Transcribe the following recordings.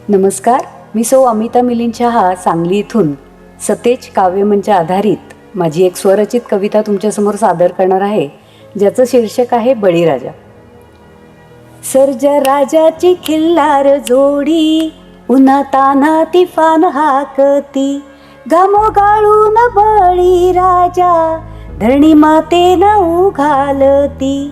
नमस्कार, मी सौ अमिता मिलिंद शहा सांगली इथून सतेज काव्यमंच आधारित माझी एक स्वरचित कविता तुमच्यासमोर सादर करणार आहे, ज्याचं शीर्षक आहे बळीराजा. सर्जा राजाची खिल्लार जोडी, उन्हा तान्हा ती फान हाकती, घामोगाळून बळीराजा धरणी मातेन उघालती.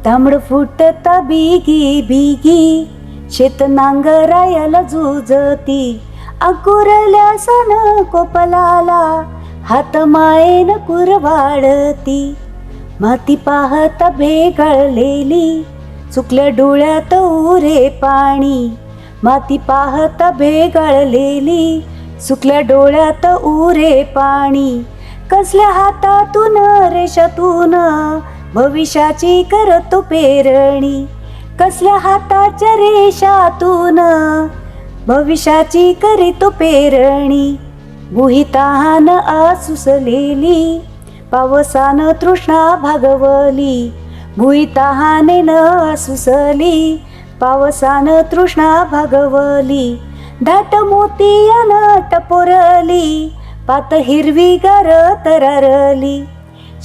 तांबड फुटता बिगी बिगी, शेत नांगरायला झुजती, अंकुरल्या सन कोपलाला हात मायेन कुरवाळती. माती पाहत भेगळलेली, चुकल्या डोळ्यात उरे पाणी. माती पाहत भेगळलेली, चुकल्या डोळ्यात उरे पाणी. कसल्या हातातून रेषातून भविष्याची करतो पेरणी. कसल्या हाताच्या रेषातून भविष्याची करीतो पेरणी. भुहितान आसुसलेली, पावसान तृष्णा भागवली. भुहिताहानेन आसुसली, पावसान तृष्णा भागवली. दाट मोतियान टपोरली, पात हिरवी गार तरारली.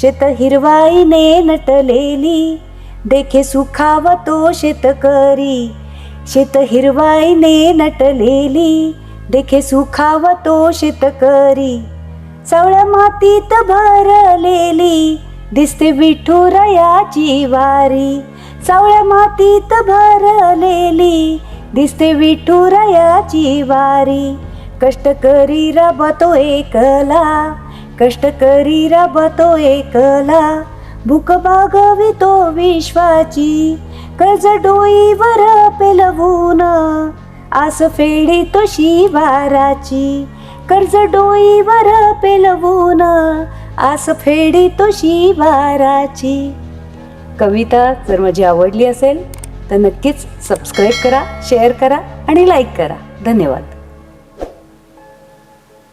शेत हिरवाईने नटलेली, देखे सुखावतो शेतकरी. शेत हिरवाईने नटलेली, देखे सुखावतो शेतकरी. सावळ्या मातीत भरलेली, दिसते विठुरायाची वारी. सावळ्या मातीत भरलेली, दिसते विठुरायाची वारी. कष्टकरी राबतो एकला, कष्टकरी राबतो एकला. भूक भागवितो विश्वाची, कर्ज डोईवर पेलवून आस फेडितो शिवाराची. कर्ज डोईवर पेलवून आस फेडितो शिवाराची. कविता जर माझी आवडली असेल तर नक्कीच सबस्क्राईब करा, शेअर करा आणि लाईक करा. धन्यवाद.